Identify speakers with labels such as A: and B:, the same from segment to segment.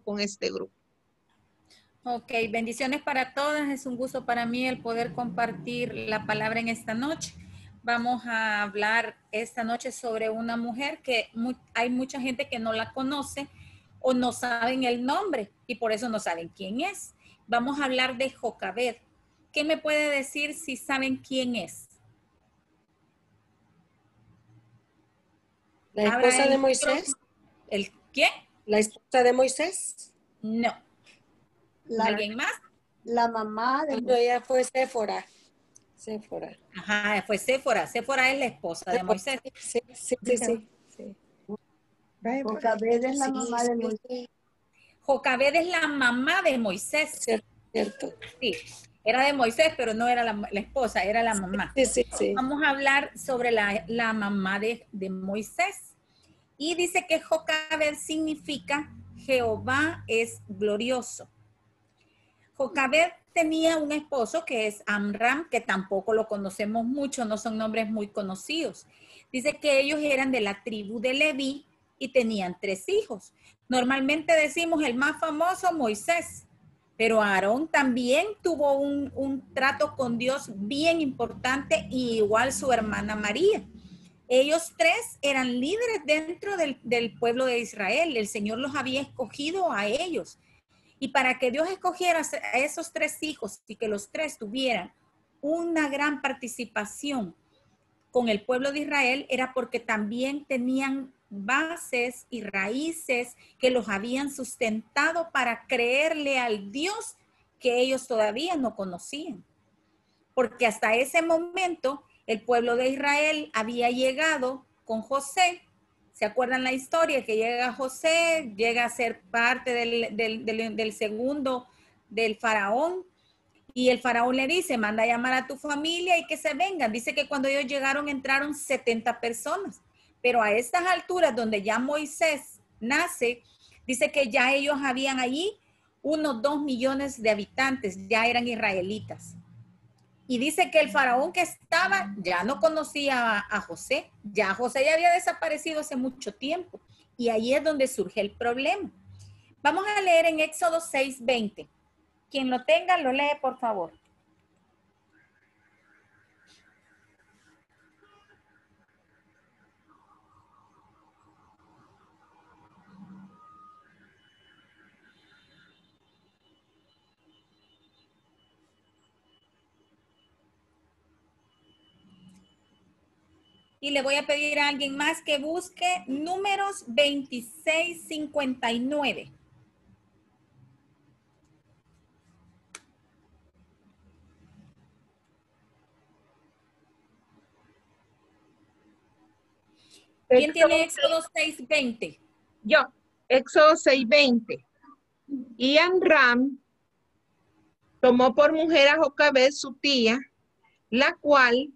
A: con este grupo.
B: Ok, bendiciones para todas. Es un gusto para mí el poder compartir la palabra en esta noche. Vamos a hablar esta noche sobre una mujer que hay mucha gente que no la conoce o no saben el nombre y por eso no saben quién es. Vamos a hablar de Jocabed. ¿Qué me puede decir si saben quién es?
C: ¿La esposa de Moisés?
B: ¿El quién?
C: ¿La esposa de Moisés?
B: No. ¿Alguien más?
D: La mamá de
C: Moisés. Ella fue Séfora. Séfora.
B: Ajá, fue Séfora. Séfora es la esposa de Moisés.
C: Sí.
D: Jocabed es la mamá de Moisés.
B: Jocabed es la mamá de Moisés.
C: Cierto.
B: Sí, era de Moisés, pero no era la esposa, era la mamá.
C: Sí.
B: Vamos a hablar sobre la mamá de Moisés. Y dice que Jocabed significa Jehová es glorioso. Jocabed tenía un esposo que es Amram, que tampoco lo conocemos mucho, no son nombres muy conocidos. Dice que ellos eran de la tribu de Leví y tenían 3 hijos. Normalmente decimos el más famoso, Moisés, pero Aarón también tuvo un trato con Dios bien importante y igual su hermana María. Ellos 3 eran líderes dentro del pueblo de Israel. El Señor los había escogido a ellos. Y para que Dios escogiera a esos 3 hijos y que los 3 tuvieran una gran participación con el pueblo de Israel, era porque también tenían bases y raíces que los habían sustentado para creerle al Dios que ellos todavía no conocían. Porque hasta ese momento el pueblo de Israel había llegado con José. ¿Se acuerdan la historia? Que llega José, llega a ser parte del segundo del faraón. Y el faraón le dice, manda a llamar a tu familia y que se vengan. Dice que cuando ellos llegaron entraron 70 personas. Pero a estas alturas donde ya Moisés nace, dice que ya ellos habían allí unos 2 millones de habitantes, ya eran israelitas. Y dice que el faraón que estaba ya no conocía a José. Ya José ya había desaparecido hace mucho tiempo. Y ahí es donde surge el problema. Vamos a leer en Éxodo 6:20. Quien lo tenga, lo lee, por favor. Y le voy a pedir a alguien más que busque Números 26:59. ¿Quién tiene Éxodo 6:20?
A: Yo, Éxodo 6:20. Y Amram tomó por mujer a Jocabed, su tía, la cual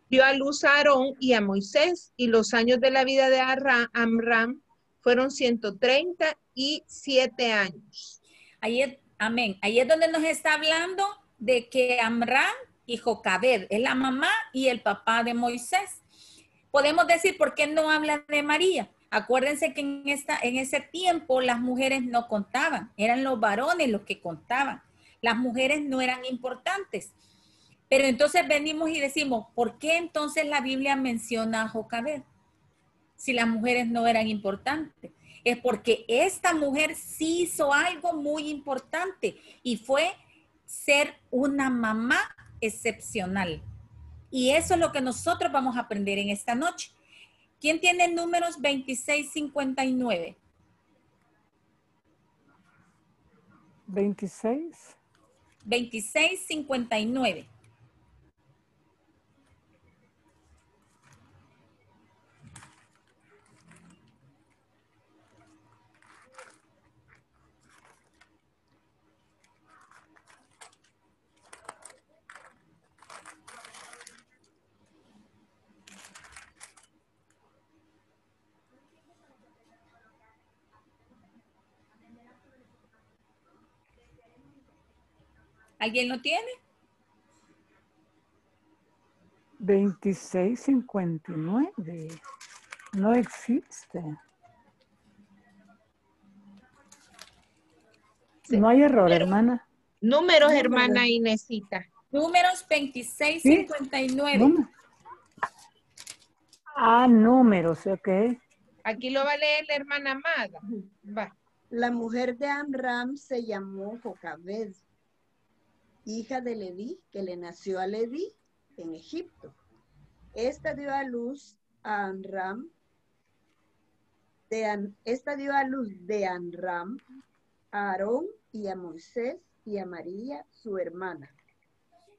A: dio a luz a Aarón y a Moisés, y los años de la vida de Amram fueron 137 años.
B: Ahí es, amén. Ahí es donde nos está hablando de que Amram y Jocabed es la mamá y el papá de Moisés. Podemos decir, ¿por qué no habla de María? Acuérdense que en ese tiempo las mujeres no contaban, eran los varones los que contaban. Las mujeres no eran importantes. Pero entonces venimos y decimos, ¿por qué entonces la Biblia menciona a Jocabed? Si las mujeres no eran importantes. Es porque esta mujer sí hizo algo muy importante y fue ser una mamá excepcional. Y eso es lo que nosotros vamos a aprender en esta noche. ¿Quién tiene Números 26:59?
E: 26.
B: 26:59. ¿Alguien lo tiene?
E: 26:59. No existe. No hay error, hermana.
A: Números, hermana Inesita.
B: Números 26:59.
E: Números, ok.
A: Aquí lo va a leer la hermana Amada. Va.
D: La mujer de Amram se llamó Jocabed, hija de Leví, que le nació a Leví en Egipto. Esta dio a luz a Amram, esta dio a luz de Amram a Aarón y a Moisés y a María, su hermana.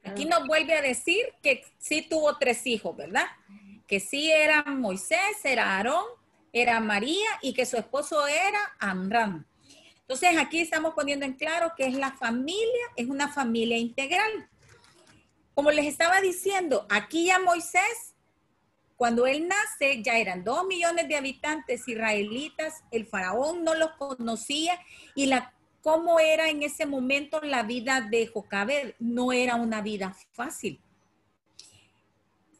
B: Aquí nos vuelve a decir que sí tuvo 3 hijos, ¿verdad? Que sí era Moisés, era Aarón, era María y que su esposo era Amram. Entonces aquí estamos poniendo en claro que es la familia, es una familia integral. Como les estaba diciendo, aquí ya Moisés, cuando él nace, ya eran 2 millones de habitantes israelitas, el faraón no los conocía y cómo era en ese momento la vida de Jocabed, no era una vida fácil.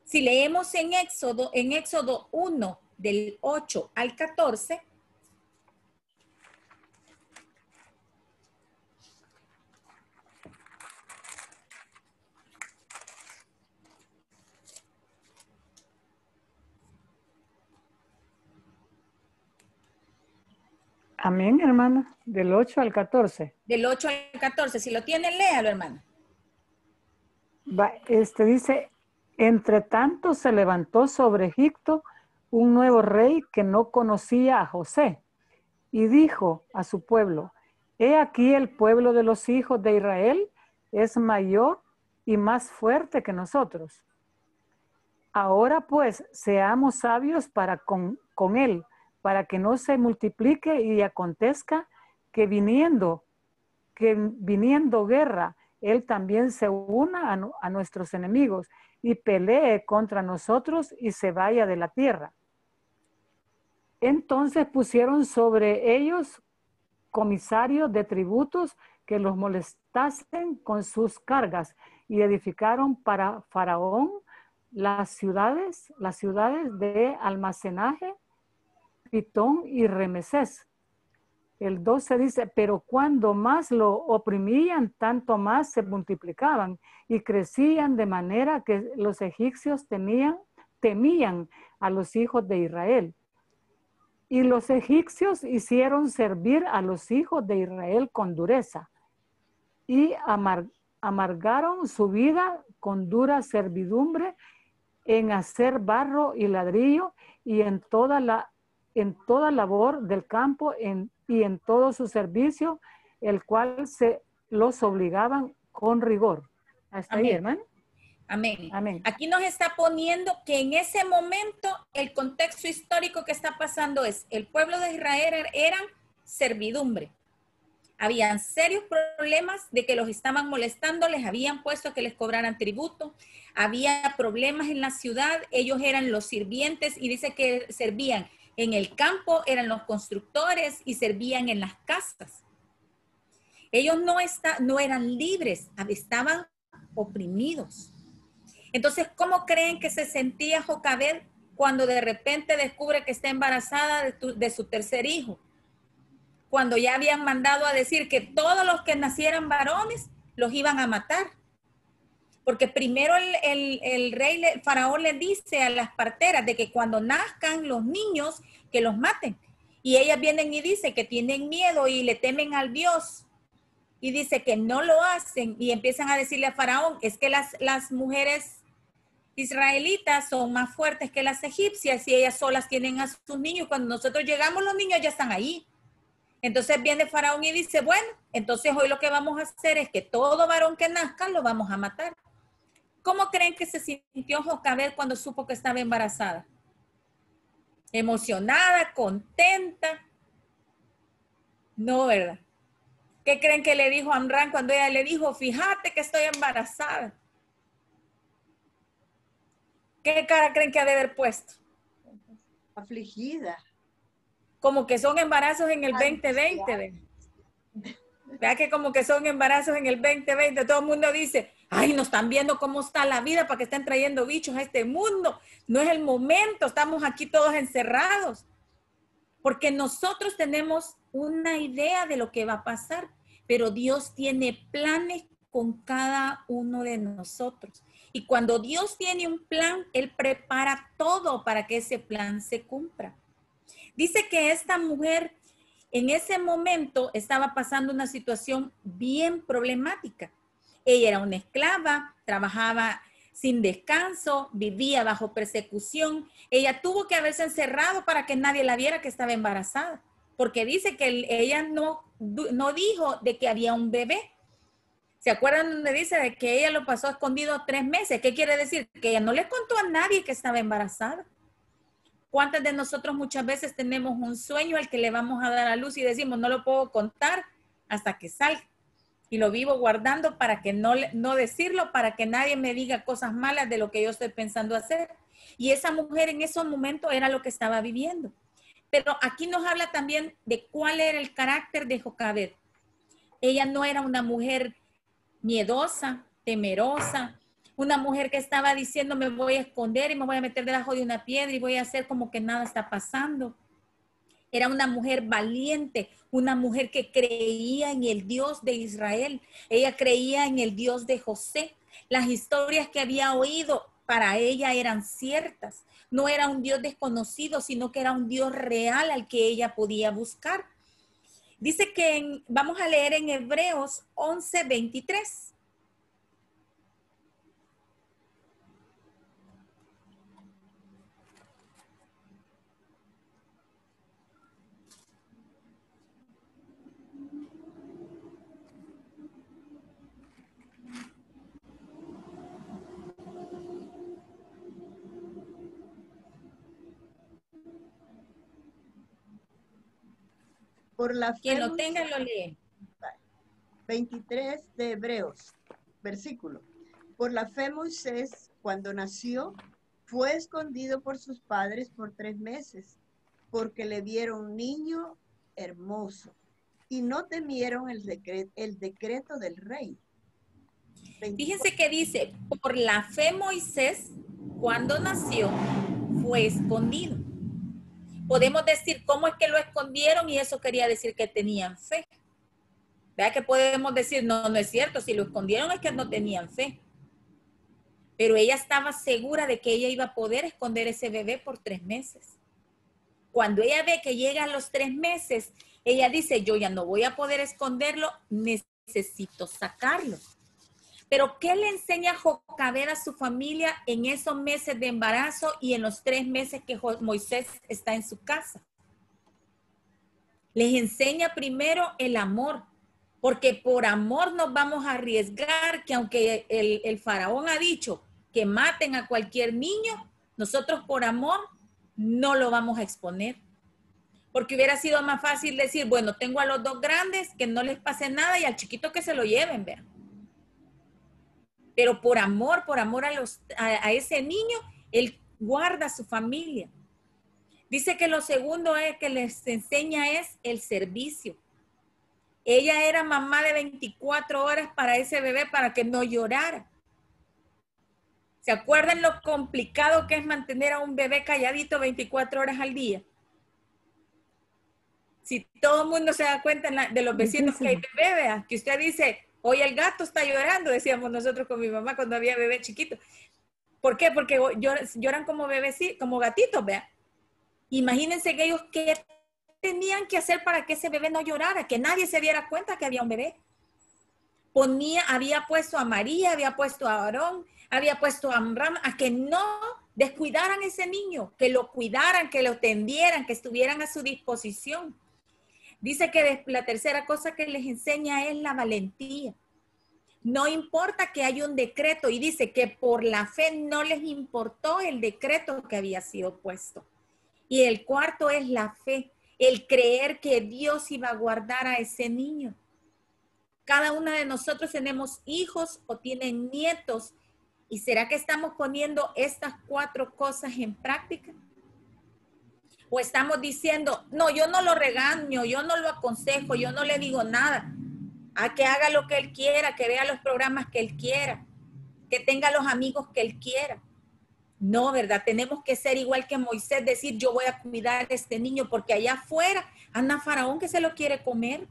B: Si leemos en Éxodo 1, del 8 al 14,
E: Amén, hermana. Del 8 al 14.
B: del 8 al 14, si lo tienen, léalo, hermano.
E: Dice, entre tanto se levantó sobre Egipto un nuevo rey que no conocía a José y dijo a su pueblo, he aquí el pueblo de los hijos de Israel es mayor y más fuerte que nosotros. Ahora pues seamos sabios para con él, para que no se multiplique y acontezca que viniendo guerra, él también se una a nuestros enemigos y pelee contra nosotros y se vaya de la tierra. Entonces pusieron sobre ellos comisarios de tributos que los molestasen con sus cargas y edificaron para Faraón las ciudades de almacenaje, Pitón y Remesés. El 12 dice, pero cuando más lo oprimían, tanto más se multiplicaban y crecían de manera que los egipcios temían a los hijos de Israel. Y los egipcios hicieron servir a los hijos de Israel con dureza y amargaron su vida con dura servidumbre en hacer barro y ladrillo y en toda labor del campo y en todo su servicio, el cual se los obligaban con rigor. Hasta ahí, hermano.
B: Amén.
E: Amén.
B: Aquí nos está poniendo que en ese momento el contexto histórico que está pasando es el pueblo de Israel eran servidumbre. Habían serios problemas de que los estaban molestando, les habían puesto que les cobraran tributo, había problemas en la ciudad, ellos eran los sirvientes y dice que servían en el campo, eran los constructores y servían en las casas. Ellos no eran libres, estaban oprimidos. Entonces, ¿cómo creen que se sentía Jocabed cuando de repente descubre que está embarazada de su tercer hijo? Cuando ya habían mandado a decir que todos los que nacieran varones los iban a matar. Porque primero el rey, el faraón le dice a las parteras de que cuando nazcan los niños, que los maten. Y ellas vienen y dicen que tienen miedo y le temen al Dios. Y dice que no lo hacen y empiezan a decirle a faraón, es que las mujeres israelitas son más fuertes que las egipcias y ellas solas tienen a sus niños. Cuando nosotros llegamos, los niños ya están ahí. Entonces viene faraón y dice, bueno, entonces hoy lo que vamos a hacer es que todo varón que nazca lo vamos a matar. ¿Cómo creen que se sintió Jocabed cuando supo que estaba embarazada? Emocionada, contenta. No, ¿verdad? ¿Qué creen que le dijo a Amram cuando ella le dijo, fíjate que estoy embarazada? ¿Qué cara creen que ha de haber puesto?
D: Afligida.
B: Como que son embarazos en el 2020. Vea que como que son embarazos en el 2020. Todo el mundo dice, ay, nos están viendo cómo está la vida para que estén trayendo bichos a este mundo. No es el momento, estamos aquí todos encerrados. Porque nosotros tenemos una idea de lo que va a pasar. pero Dios tiene planes con cada uno de nosotros. Y cuando Dios tiene un plan, Él prepara todo para que ese plan se cumpla. Dice que esta mujer en ese momento estaba pasando una situación bien problemática. Ella era una esclava, trabajaba sin descanso, vivía bajo persecución. Ella tuvo que haberse encerrado para que nadie la viera que estaba embarazada, porque dice que ella no dijo de que había un bebé. ¿Se acuerdan donde dice de que ella lo pasó escondido 3 meses? ¿Qué quiere decir? Que ella no le contó a nadie que estaba embarazada. ¿Cuántas de nosotros muchas veces tenemos un sueño al que le vamos a dar a luz y decimos, no lo puedo contar hasta que salga? Y lo vivo guardando para que no decirlo, para que nadie me diga cosas malas de lo que yo estoy pensando hacer. Y esa mujer en esos momentos era lo que estaba viviendo. Pero aquí nos habla también de cuál era el carácter de Jocabed. Ella no era una mujer miedosa, temerosa, una mujer que estaba diciendo me voy a esconder y me voy a meter debajo de una piedra y voy a hacer como que nada está pasando. Era una mujer valiente, una mujer que creía en el Dios de Israel. Ella creía en el Dios de José. Las historias que había oído para ella eran ciertas. No era un Dios desconocido, sino que era un Dios real al que ella podía buscar. Dice que vamos a leer en Hebreos 11:23.
D: Por la
B: Quien
D: fe,
B: lo tenga lo lee.
D: 23 de Hebreos, versículo. Por la fe Moisés, cuando nació, fue escondido por sus padres por 3 meses, porque le vieron un niño hermoso y no temieron el decreto del rey. 24.
B: Fíjense que dice, por la fe Moisés, cuando nació, fue escondido. Podemos decir cómo es que lo escondieron y eso quería decir que tenían fe. ¿Verdad que podemos decir, no es cierto, si lo escondieron es que no tenían fe? Pero ella estaba segura de que ella iba a poder esconder ese bebé por 3 meses. Cuando ella ve que llega a los 3 meses, ella dice, yo ya no voy a poder esconderlo, necesito sacarlo. Pero ¿qué le enseña Jocabed a su familia en esos meses de embarazo y en los 3 meses que Moisés está en su casa? Les enseña primero el amor, porque por amor nos vamos a arriesgar que aunque el faraón ha dicho que maten a cualquier niño, nosotros por amor no lo vamos a exponer. Porque hubiera sido más fácil decir, bueno, tengo a los 2 grandes, que no les pase nada y al chiquito que se lo lleven, vean. Pero por amor a ese niño, él guarda a su familia. Dice que lo segundo que les enseña es el servicio. Ella era mamá de 24 horas para ese bebé para que no llorara. ¿Se acuerdan lo complicado que es mantener a un bebé calladito 24 horas al día? Si todo el mundo se da cuenta de los vecinos que hay bebé, vea, que usted dice, hoy el gato está llorando, decíamos nosotros con mi mamá cuando había bebé chiquito. ¿Por qué? Porque lloran como bebés, como gatitos, vea. Imagínense que ellos qué tenían que hacer para que ese bebé no llorara, que nadie se diera cuenta que había un bebé. Había puesto a María, había puesto a Aarón, había puesto a Amram, a que no descuidaran ese niño, que lo cuidaran, que lo tendieran, que estuvieran a su disposición. Dice que la tercera cosa que les enseña es la valentía. No importa que haya un decreto, y dice que por la fe no les importó el decreto que había sido puesto. Y el cuarto es la fe, el creer que Dios iba a guardar a ese niño. Cada una de nosotros tenemos hijos o tienen nietos. ¿Y será que estamos poniendo estas 4 cosas en práctica? O estamos diciendo, no, yo no lo regaño, yo no lo aconsejo, yo no le digo nada. A que haga lo que él quiera, que vea los programas que él quiera, que tenga los amigos que él quiera. No, ¿verdad? Tenemos que ser igual que Moisés, decir, yo voy a cuidar a este niño porque allá afuera anda Faraón que se lo quiere comer.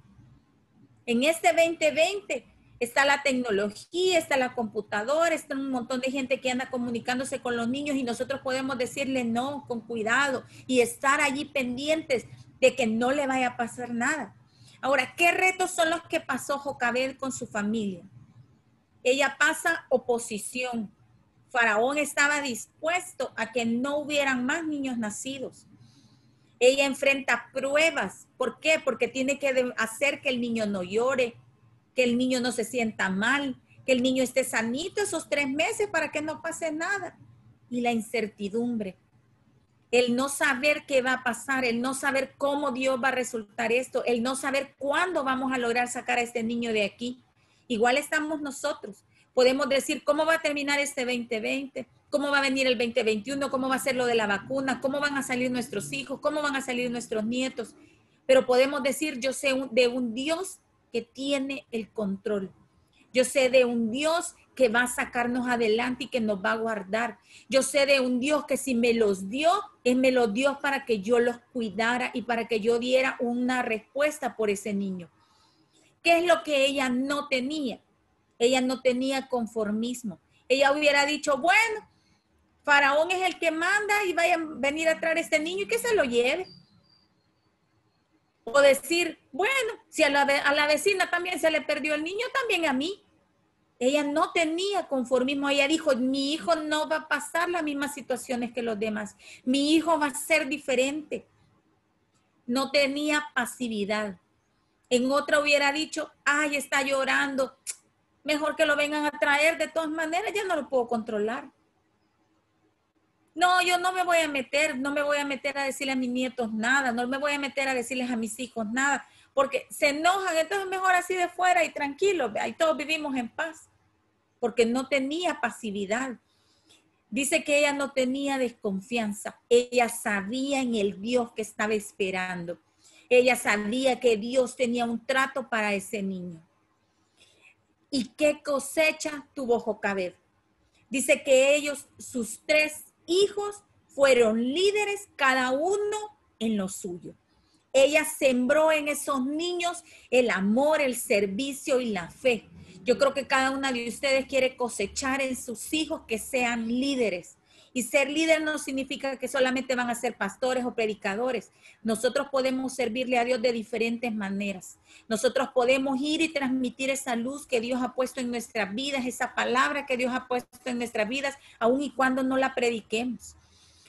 B: En este 2020 está la tecnología, está la computadora, está un montón de gente que anda comunicándose con los niños y nosotros podemos decirle no, con cuidado y estar allí pendientes de que no le vaya a pasar nada. Ahora, ¿qué retos son los que pasó Jocabed con su familia? Ella pasa oposición. Faraón estaba dispuesto a que no hubieran más niños nacidos. Ella enfrenta pruebas. ¿Por qué? Porque tiene que hacer que el niño no llore, que el niño no se sienta mal, que el niño esté sanito esos 3 meses para que no pase nada. Y la incertidumbre, el no saber qué va a pasar, el no saber cómo Dios va a resultar esto, el no saber cuándo vamos a lograr sacar a este niño de aquí. Igual estamos nosotros. Podemos decir cómo va a terminar este 2020, cómo va a venir el 2021, cómo va a ser lo de la vacuna, cómo van a salir nuestros hijos, cómo van a salir nuestros nietos. Pero podemos decir, yo sé de un Dios que tiene el control. Yo sé de un Dios que va a sacarnos adelante y que nos va a guardar. Yo sé de un Dios que si me los dio, Él me los dio para que yo los cuidara y para que yo diera una respuesta por ese niño. ¿Qué es lo que ella no tenía? Ella no tenía conformismo. Ella hubiera dicho, bueno, Faraón es el que manda y vaya a venir a traer a este niño y que se lo lleve. O decir, bueno, si a la vecina también se le perdió el niño, también a mí. Ella no tenía conformismo. Ella dijo, mi hijo no va a pasar las mismas situaciones que los demás. Mi hijo va a ser diferente. No tenía pasividad. En otra hubiera dicho, ay, está llorando. Mejor que lo vengan a traer. De todas maneras, ya no lo puedo controlar. No, yo no me voy a meter a decirle a mis nietos nada, no me voy a meter a decirles a mis hijos nada, porque se enojan, entonces mejor así de fuera y tranquilo, ahí todos vivimos en paz, porque no tenía pasividad. Dice que ella no tenía desconfianza, ella sabía en el Dios que estaba esperando, ella sabía que Dios tenía un trato para ese niño. ¿Y qué cosecha tuvo Jocabed? Dice que ellos, sus 3 hijos, fueron líderes, cada uno en lo suyo. Ella sembró en esos niños el amor, el servicio y la fe. Yo creo que cada una de ustedes quiere cosechar en sus hijos que sean líderes. Y ser líder no significa que solamente van a ser pastores o predicadores. Nosotros podemos servirle a Dios de diferentes maneras. Nosotros podemos ir y transmitir esa luz que Dios ha puesto en nuestras vidas, esa palabra que Dios ha puesto en nuestras vidas, aun y cuando no la prediquemos.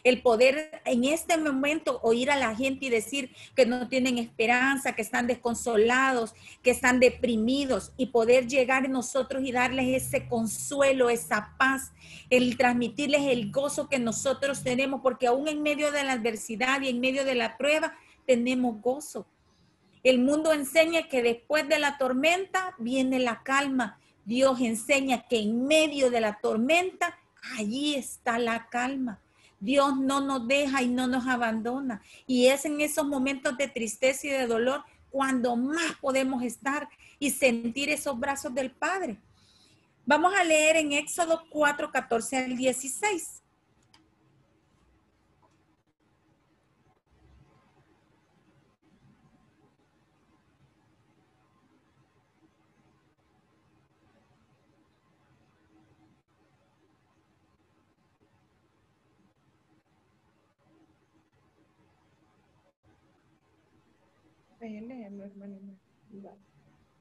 B: El poder en este momento oír a la gente y decir que no tienen esperanza, que están desconsolados, que están deprimidos y poder llegar a nosotros y darles ese consuelo, esa paz, el transmitirles el gozo que nosotros tenemos, porque aún en medio de la adversidad y en medio de la prueba tenemos gozo. El mundo enseña que después de la tormenta viene la calma. Dios enseña que en medio de la tormenta allí está la calma. Dios no nos deja y no nos abandona. Y es en esos momentos de tristeza y de dolor cuando más podemos estar y sentir esos brazos del Padre. Vamos a leer en Éxodo 4, 14 al 16.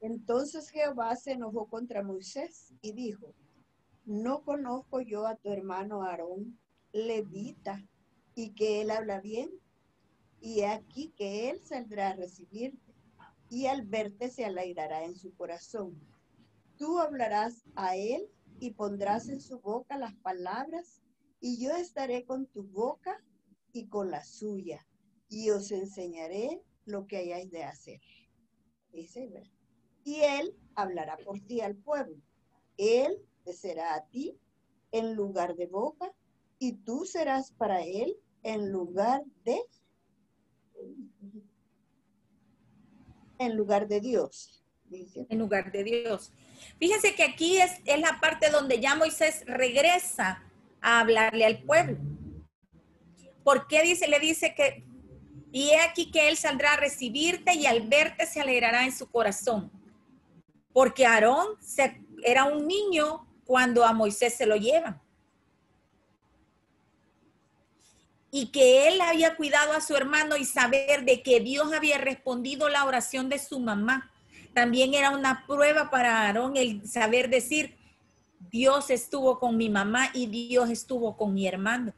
D: Entonces Jehová se enojó contra Moisés y dijo, ¿no conozco yo a tu hermano Aarón, levita, y que él habla bien? Y aquí que él saldrá a recibirte, y al verte se alegrará en su corazón. Tú hablarás a él y pondrás en su boca las palabras, y yo estaré con tu boca y con la suya, y os enseñaré lo que hayáis de hacer. Dice, ¿verdad? Y él hablará por ti al pueblo. Él te será a ti en lugar de boca, y tú serás para él en lugar de Dios. Dice.
B: En lugar de Dios. Fíjense que aquí es la parte donde ya Moisés regresa a hablarle al pueblo. ¿Por qué le dice que, y he aquí que él saldrá a recibirte y al verte se alegrará en su corazón? porque Aarón era un niño cuando a Moisés se lo llevan. Y que él había cuidado a su hermano y saber de que Dios había respondido la oración de su mamá. También era una prueba para Aarón el saber decir, Dios estuvo con mi mamá y Dios estuvo con mi hermano.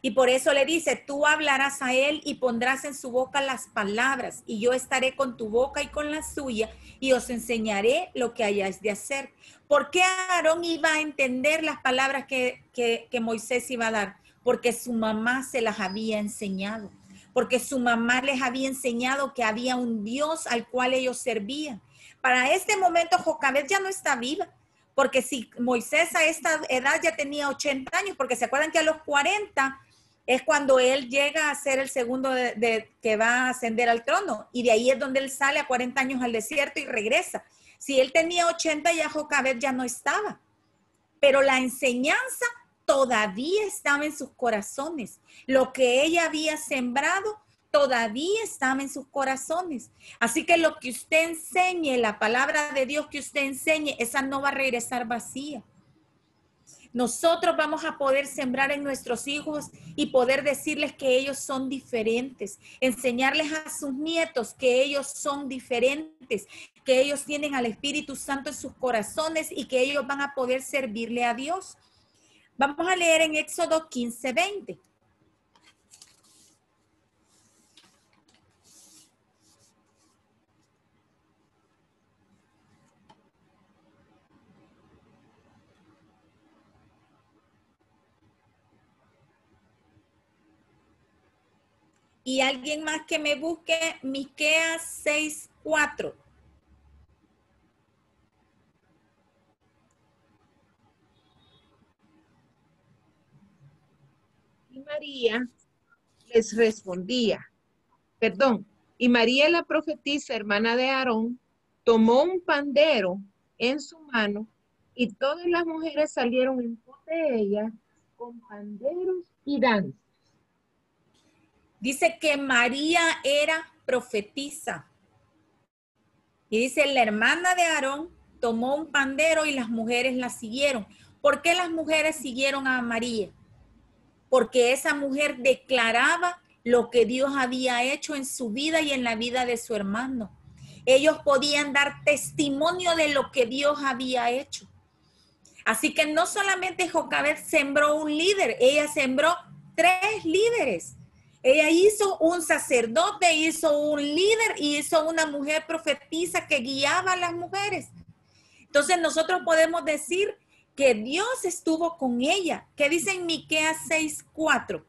B: Y por eso le dice, tú hablarás a él y pondrás en su boca las palabras, y yo estaré con tu boca y con la suya, y os enseñaré lo que hayáis de hacer. ¿Por qué Aarón iba a entender las palabras que Moisés iba a dar? Porque su mamá se las había enseñado. Porque su mamá les había enseñado que había un Dios al cual ellos servían. Para este momento Jocabed ya no está viva. Porque si Moisés a esta edad ya tenía 80 años, porque se acuerdan que a los 40 es cuando él llega a ser el segundo que va a ascender al trono. Y de ahí es donde él sale a 40 años al desierto y regresa. Si él tenía 80, ya Jocabed ya no estaba. Pero la enseñanza todavía estaba en sus corazones. Lo que ella había sembrado todavía estaba en sus corazones. Así que lo que usted enseñe, la palabra de Dios que usted enseñe, esa no va a regresar vacía. Nosotros vamos a poder sembrar en nuestros hijos y poder decirles que ellos son diferentes, enseñarles a sus nietos que ellos son diferentes, que ellos tienen al Espíritu Santo en sus corazones y que ellos van a poder servirle a Dios. Vamos a leer en Éxodo 15:20. Y alguien más que me busque Miqueas 6:4.
A: Y María les respondía, y María la profetisa, hermana de Aarón, tomó un pandero en su mano y todas las mujeres salieron en pos de ella con panderos y danzas.
B: Dice que María era profetisa. Y dice, la hermana de Aarón tomó un pandero y las mujeres la siguieron. ¿Por qué las mujeres siguieron a María? Porque esa mujer declaraba lo que Dios había hecho en su vida y en la vida de su hermano. Ellos podían dar testimonio de lo que Dios había hecho. Así que no solamente Jocabed sembró un líder, ella sembró 3 líderes. Ella hizo un sacerdote, hizo un líder y hizo una mujer profetisa que guiaba a las mujeres. Entonces nosotros podemos decir que Dios estuvo con ella. ¿Qué dice en Miqueas 6:4?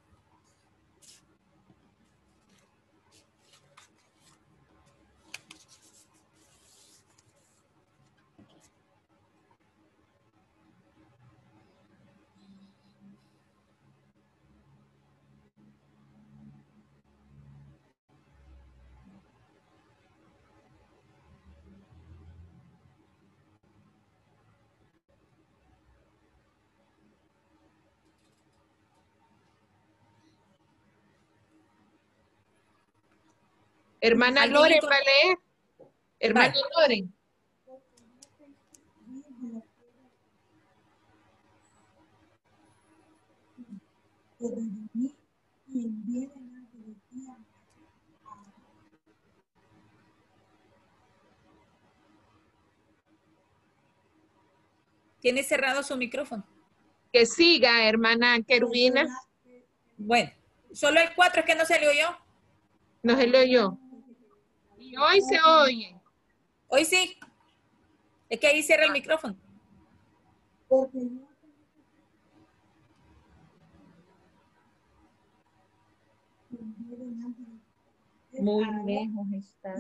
A: Hermana Loren, ¿va a leer? Hermana Loren.
B: Tiene cerrado su micrófono.
A: Que siga, hermana Querubina.
B: Bueno, solo el 4 es que no se le oyó.
A: No se lo oyó. Y hoy se oye.
B: Hoy sí. Es que ahí cierra el micrófono.
A: Muy lejos está.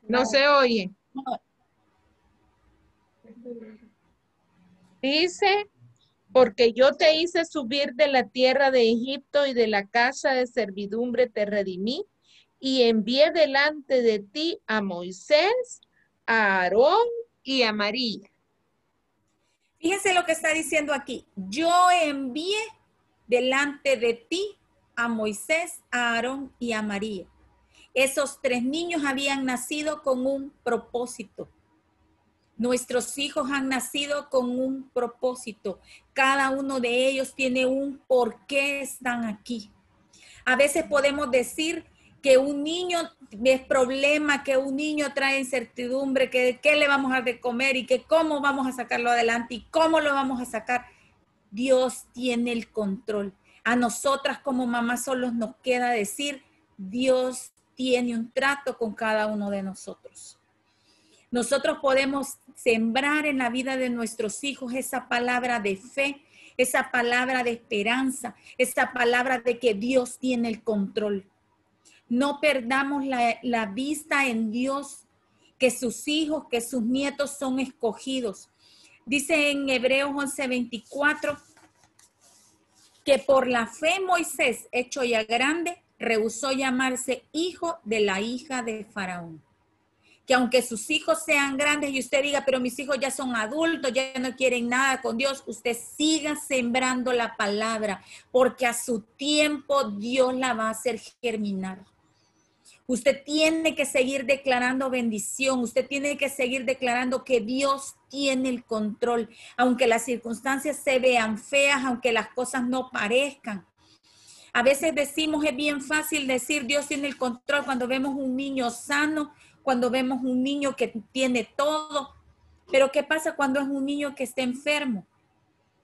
A: No se oye. Dice, porque yo te hice subir de la tierra de Egipto y de la casa de servidumbre te redimí y envié delante de ti a Moisés, a Aarón y a María.
B: Fíjense lo que está diciendo aquí. Yo envié delante de ti a Moisés, a Aarón y a María. Esos 3 niños habían nacido con un propósito. Nuestros hijos han nacido con un propósito. Cada uno de ellos tiene un por qué están aquí. A veces podemos decir que un niño es problema, que un niño trae incertidumbre, que qué le vamos a dar de comer y que cómo vamos a sacarlo adelante y cómo lo vamos a sacar. Dios tiene el control. A nosotras como mamás solo nos queda decir, Dios tiene un trato con cada uno de nosotros. Nosotros podemos sembrar en la vida de nuestros hijos esa palabra de fe, esa palabra de esperanza, esa palabra de que Dios tiene el control. No perdamos la vista en Dios, que sus hijos, que sus nietos son escogidos. Dice en Hebreos 11:24 que por la fe Moisés, hecho ya grande, rehusó llamarse hijo de la hija de Faraón. Que aunque sus hijos sean grandes y usted diga, pero mis hijos ya son adultos, ya no quieren nada con Dios, usted siga sembrando la palabra, porque a su tiempo Dios la va a hacer germinar. Usted tiene que seguir declarando bendición, usted tiene que seguir declarando que Dios tiene el control, aunque las circunstancias se vean feas, aunque las cosas no parezcan. A veces decimos, es bien fácil decir Dios tiene el control cuando vemos un niño sano, cuando vemos un niño que tiene todo, pero ¿qué pasa cuando es un niño que está enfermo?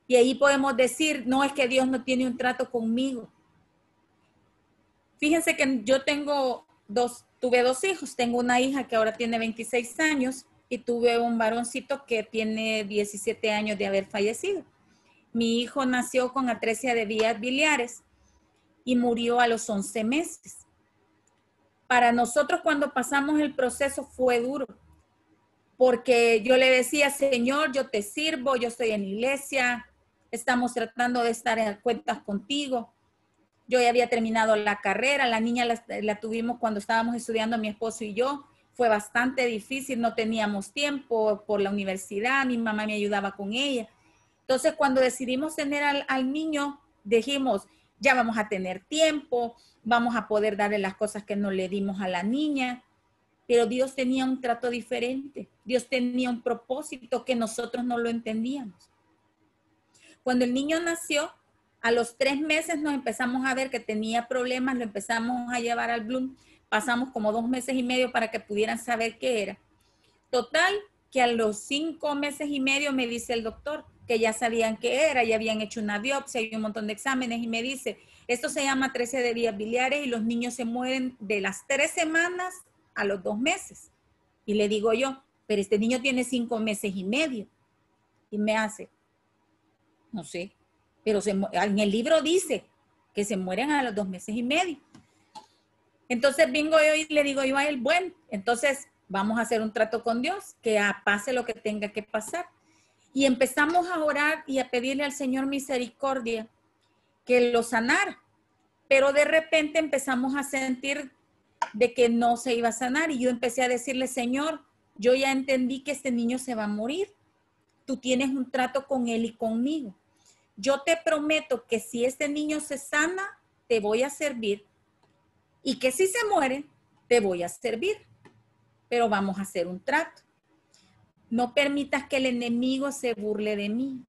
B: Y ahí podemos decir, no, es que Dios no tiene un trato conmigo. Fíjense que yo tuve 2 hijos, tengo una hija que ahora tiene 26 años y tuve un varoncito que tiene 17 años de haber fallecido. Mi hijo nació con atresia de vías biliares y murió a los 11 meses. Para nosotros cuando pasamos el proceso fue duro, porque yo le decía, Señor, yo te sirvo, yo estoy en la iglesia, estamos tratando de estar en cuentas contigo. Yo ya había terminado la carrera, la niña la tuvimos cuando estábamos estudiando mi esposo y yo. Fue bastante difícil, no teníamos tiempo por la universidad, mi mamá me ayudaba con ella. Entonces cuando decidimos tener al niño, dijimos, ya vamos a tener tiempo, vamos a poder darle las cosas que no le dimos a la niña. Pero Dios tenía un trato diferente. Dios tenía un propósito que nosotros no lo entendíamos. Cuando el niño nació, a los 3 meses nos empezamos a ver que tenía problemas, lo empezamos a llevar al Bloom. Pasamos como 2 meses y medio para que pudieran saber qué era. Total, que a los 5 meses y medio me dice el doctor que ya sabían qué era, ya habían hecho una biopsia y un montón de exámenes y me dice, esto se llama atresia de vías biliares y los niños se mueren de las 3 semanas a los 2 meses. Y le digo yo, pero este niño tiene 5 meses y medio. Y me hace, no sé, pero en el libro dice que se mueren a los 2 meses y medio. Entonces vengo yo y le digo yo a él, bueno, entonces vamos a hacer un trato con Dios, que pase lo que tenga que pasar. Y empezamos a orar y a pedirle al Señor misericordia que lo sanara. Pero de repente empezamos a sentir de que no se iba a sanar. Y yo empecé a decirle, Señor, yo ya entendí que este niño se va a morir. Tú tienes un trato con él y conmigo. Yo te prometo que si este niño se sana, te voy a servir. Y que si se muere, te voy a servir. Pero vamos a hacer un trato. No permitas que el enemigo se burle de mí.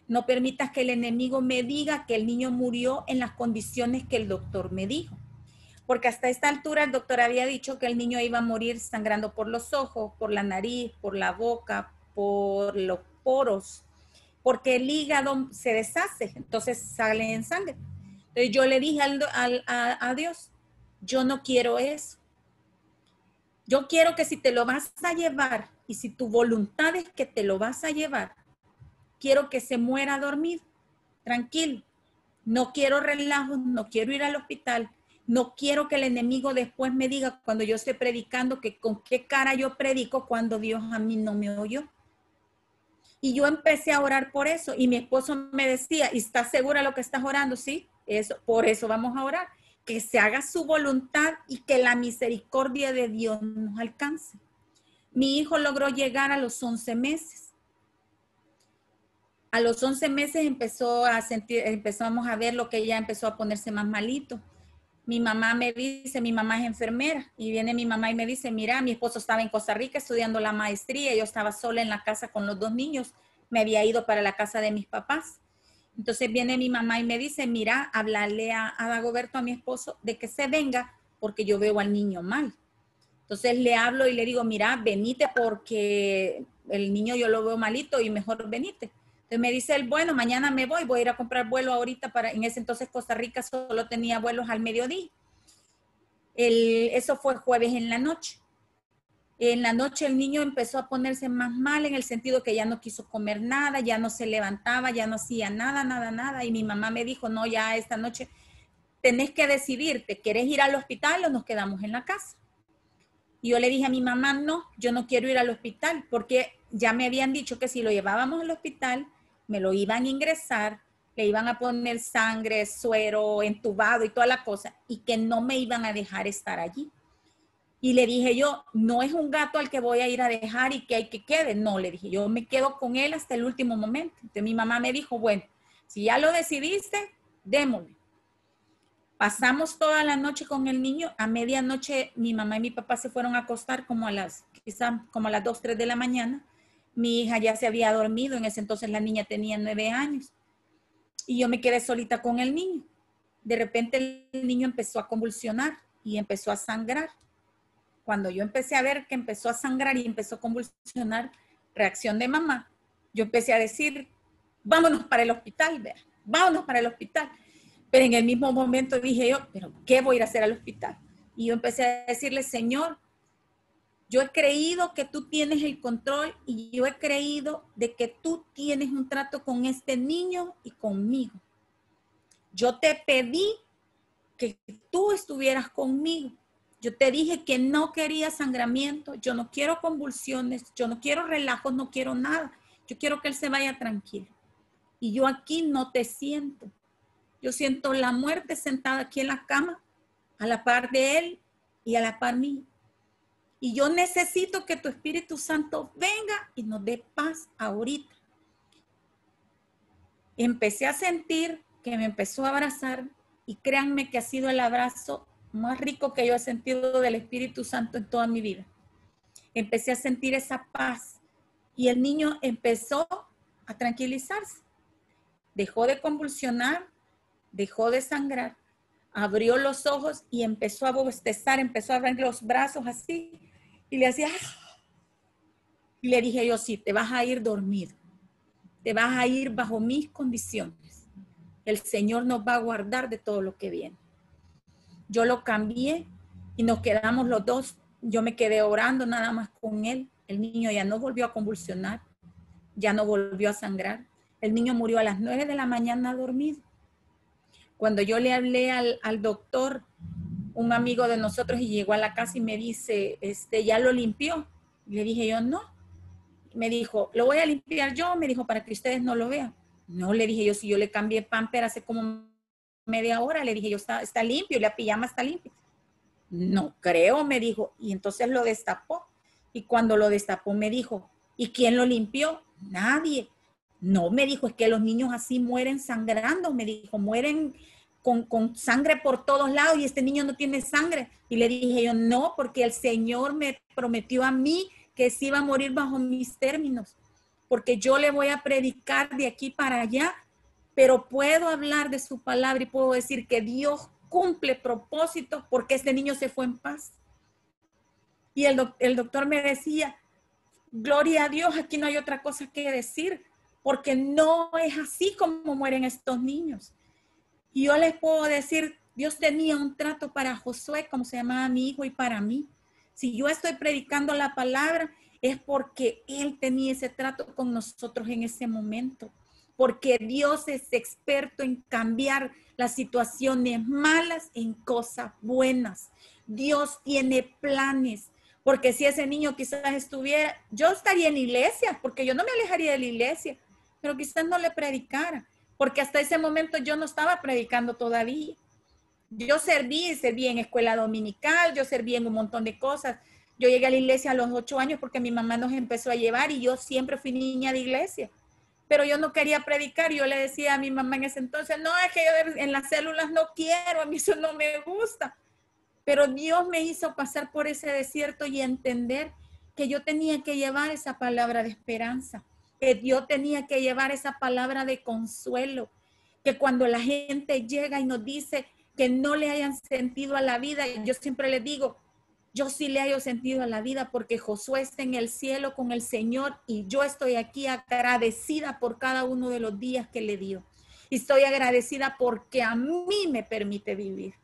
B: No permitas que el enemigo me diga que el niño murió en las condiciones que el doctor me dijo. Porque hasta esta altura el doctor había dicho que el niño iba a morir sangrando por los ojos, por la nariz, por la boca, por los poros, porque el hígado se deshace, entonces sale en sangre. Entonces yo le dije a Dios, yo no quiero eso. Yo quiero que si te lo vas a llevar y si tu voluntad es que te lo vas a llevar, quiero que se muera dormido, tranquilo. No quiero relajos, no quiero ir al hospital. No quiero que el enemigo después me diga cuando yo esté predicando que con qué cara yo predico cuando Dios a mí no me oyó. Y yo empecé a orar por eso y mi esposo me decía, ¿y estás segura de lo que estás orando? Sí, por eso vamos a orar. Que se haga su voluntad y que la misericordia de Dios nos alcance. Mi hijo logró llegar a los 11 meses. A los 11 meses empezamos a ver lo que ella empezó a ponerse más malito. Mi mamá me dice, mi mamá es enfermera, y viene mi mamá y me dice, mira, mi esposo estaba en Costa Rica estudiando la maestría, yo estaba sola en la casa con los 2 niños, me había ido para la casa de mis papás. Entonces viene mi mamá y me dice, mira, háblale a Dagoberto, a mi esposo, de que se venga porque yo veo al niño mal. Entonces le hablo y le digo, mira, venite porque el niño yo lo veo malito y mejor venite. Entonces me dice él, bueno, mañana me voy a ir a comprar vuelo ahorita en ese entonces Costa Rica solo tenía vuelos al mediodía. Eso fue jueves en la noche. En la noche el niño empezó a ponerse más mal en el sentido que ya no quiso comer nada, ya no se levantaba, ya no hacía nada. Y mi mamá me dijo, no, ya esta noche tenés que decidirte, ¿querés ir al hospital o nos quedamos en la casa? Y yo le dije a mi mamá, no, yo no quiero ir al hospital porque ya me habían dicho que si lo llevábamos al hospital, me lo iban a ingresar, le iban a poner sangre, suero, entubado y toda la cosa, y que no me iban a dejar estar allí. Y le dije yo, no es un gato al que voy a ir a dejar y que hay que quede. No, le dije, yo me quedo con él hasta el último momento. Entonces mi mamá me dijo, bueno, si ya lo decidiste, démosle. Pasamos toda la noche con el niño. A medianoche mi mamá y mi papá se fueron a acostar quizá como a las 2, 3 de la mañana. Mi hija ya se había dormido, en ese entonces la niña tenía 9 años. Y yo me quedé solita con el niño. De repente el niño empezó a convulsionar y empezó a sangrar. Cuando yo empecé a ver que empezó a sangrar y empezó a convulsionar, reacción de mamá, yo empecé a decir, vámonos para el hospital, vea, vámonos para el hospital. Pero en el mismo momento dije yo, ¿pero qué voy a ir a hacer al hospital? Y yo empecé a decirle, Señor, yo he creído que tú tienes el control y yo he creído de que tú tienes un trato con este niño y conmigo. Yo te pedí que tú estuvieras conmigo. Yo te dije que no quería sangramiento, yo no quiero convulsiones, yo no quiero relajos, no quiero nada. Yo quiero que él se vaya tranquilo. Y yo aquí no te siento. Yo siento la muerte sentada aquí en la cama, a la par de él y a la par mía. Y yo necesito que tu Espíritu Santo venga y nos dé paz ahorita. Empecé a sentir que me empezó a abrazar y créanme que ha sido el abrazo más rico que yo he sentido del Espíritu Santo en toda mi vida. Empecé a sentir esa paz y el niño empezó a tranquilizarse. Dejó de convulsionar, dejó de sangrar, abrió los ojos y empezó a bostezar, empezó a abrir los brazos así y le hacía... Y le dije yo, sí, te vas a ir dormido, te vas a ir bajo mis condiciones. El Señor nos va a guardar de todo lo que viene. Yo lo cambié y nos quedamos los dos. Yo me quedé orando nada más con él. El niño ya no volvió a convulsionar, ya no volvió a sangrar. El niño murió a las 9 de la mañana dormido. Cuando yo le hablé al doctor, un amigo de nosotros, y llegó a la casa y me dice, ¿ya lo limpió? Y le dije yo, no. Me dijo, lo voy a limpiar yo, me dijo, para que ustedes no lo vean. No, le dije yo, si yo le cambié pamper hace como media hora, le dije yo, está limpio, la pijama está limpia. No creo, me dijo, y entonces lo destapó. Y cuando lo destapó me dijo, ¿y quién lo limpió? Nadie. No, me dijo, es que los niños así mueren sangrando, me dijo, mueren con sangre por todos lados y este niño no tiene sangre. Y le dije yo, no, porque el Señor me prometió a mí que se iba a morir bajo mis términos, porque yo le voy a predicar de aquí para allá, pero puedo hablar de su palabra y puedo decir que Dios cumple propósitos porque este niño se fue en paz. Y el doctor me decía, gloria a Dios, aquí no hay otra cosa que decir, porque no es así como mueren estos niños. Y yo les puedo decir, Dios tenía un trato para Josué, como se llamaba mi hijo, y para mí. Si yo estoy predicando la palabra, es porque Él tenía ese trato con nosotros en ese momento. Porque Dios es experto en cambiar las situaciones malas en cosas buenas. Dios tiene planes. Porque si ese niño quizás estuviera, yo estaría en la iglesia, porque yo no me alejaría de la iglesia, pero quizás no le predicara, porque hasta ese momento yo no estaba predicando todavía. Yo serví en escuela dominical, yo serví en un montón de cosas. Yo llegué a la iglesia a los 8 años porque mi mamá nos empezó a llevar y yo siempre fui niña de iglesia. pero yo no quería predicar. Yo le decía a mi mamá en ese entonces, no, es que yo en las células no quiero, a mí eso no me gusta. Pero Dios me hizo pasar por ese desierto y entender que yo tenía que llevar esa palabra de esperanza, que yo tenía que llevar esa palabra de consuelo, que cuando la gente llega y nos dice que no le hayan sentido a la vida, yo siempre les digo, yo sí le hallo sentido a la vida porque Josué está en el cielo con el Señor y yo estoy aquí agradecida por cada uno de los días que le dio. Y estoy agradecida porque a mí me permite vivir,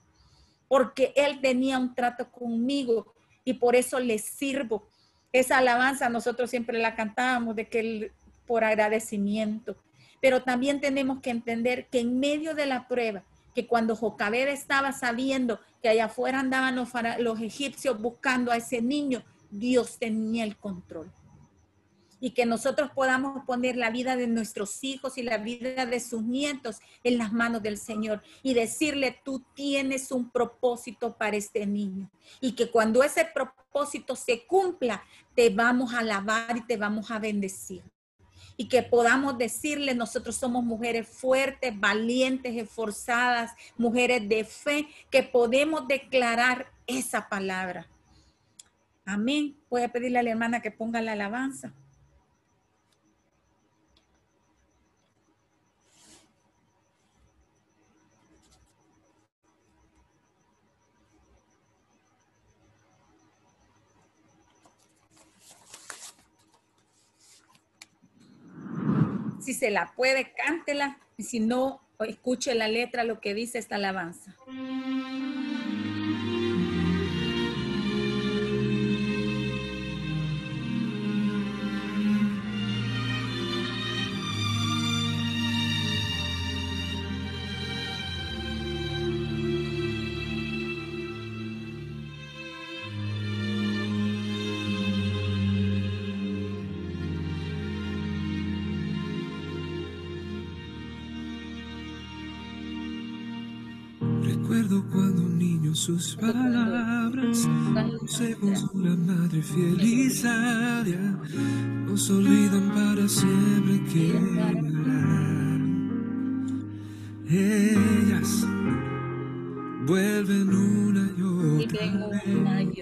B: porque Él tenía un trato conmigo y por eso le sirvo. Esa alabanza nosotros siempre la cantábamos de que por agradecimiento, pero también tenemos que entender que en medio de la prueba, que cuando Jocabed estaba sabiendo que allá afuera andaban los egipcios buscando a ese niño, Dios tenía el control. Y que nosotros podamos poner la vida de nuestros hijos y la vida de sus nietos en las manos del Señor y decirle, tú tienes un propósito para este niño. Y que cuando ese propósito se cumpla, te vamos a alabar y te vamos a bendecir. Y que podamos decirle, nosotros somos mujeres fuertes, valientes, esforzadas, mujeres de fe, que podemos declarar esa palabra. Amén. Voy a pedirle a la hermana que ponga la alabanza. Si se la puede, cántela. Y si no, escuche la letra, lo que dice esta alabanza.
F: Recuerdo cuando un niño sus palabras, consejos de una madre fiel y sabia, nos olvidan para siempre quedarán. Ellas vuelven una y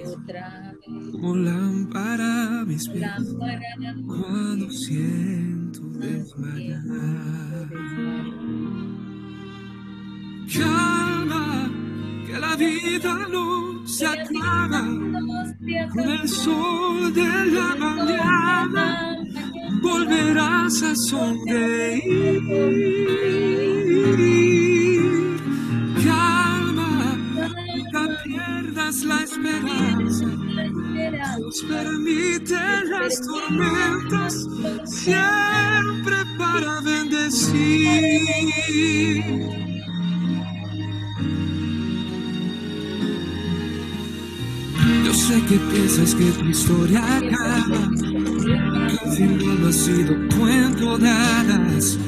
F: otra vez, como lámpara a mis pies, cuando siento desmayar. Calma, que la vida no se acaba, con el sol de la mañana volverás a sonreír. Calma, nunca pierdas la esperanza, Dios permite las tormentas siempre para bendecir. Yo sé que piensas que tu historia acaba, que al final no ha sido cuento de hadas,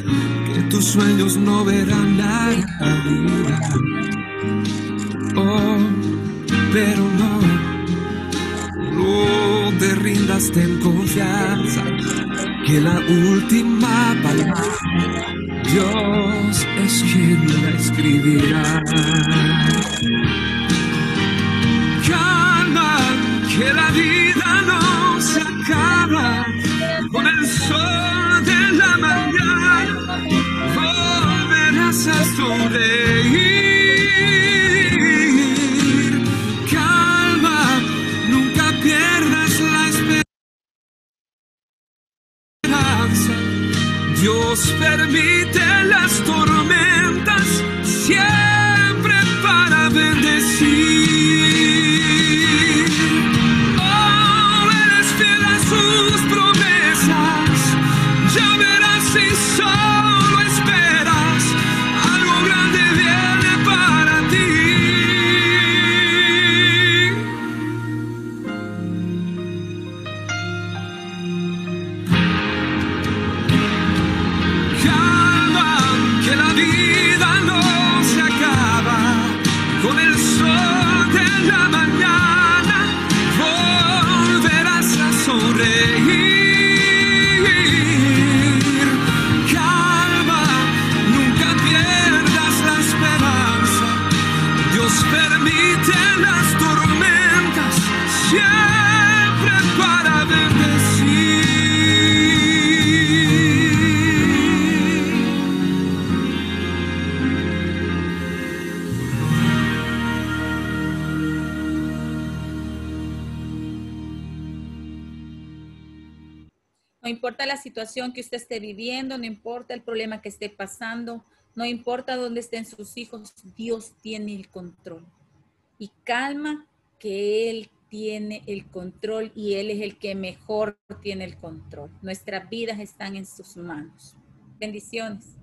F: que tus sueños no verán la realidad. Oh, pero no te rindas, ten confianza, que la última palabra Dios es quien la escribirá. Que la vida no se acaba, con el sol de la mañana volverás a sonreír. Calma, nunca pierdas la esperanza, Dios permite las tormentas siempre para bendecir. La
B: No importa la situación que usted esté viviendo, no importa el problema que esté pasando, no importa dónde estén sus hijos, Dios tiene el control. Y calma que Él tiene el control y Él es el que mejor tiene el control. Nuestras vidas están en sus manos. Bendiciones.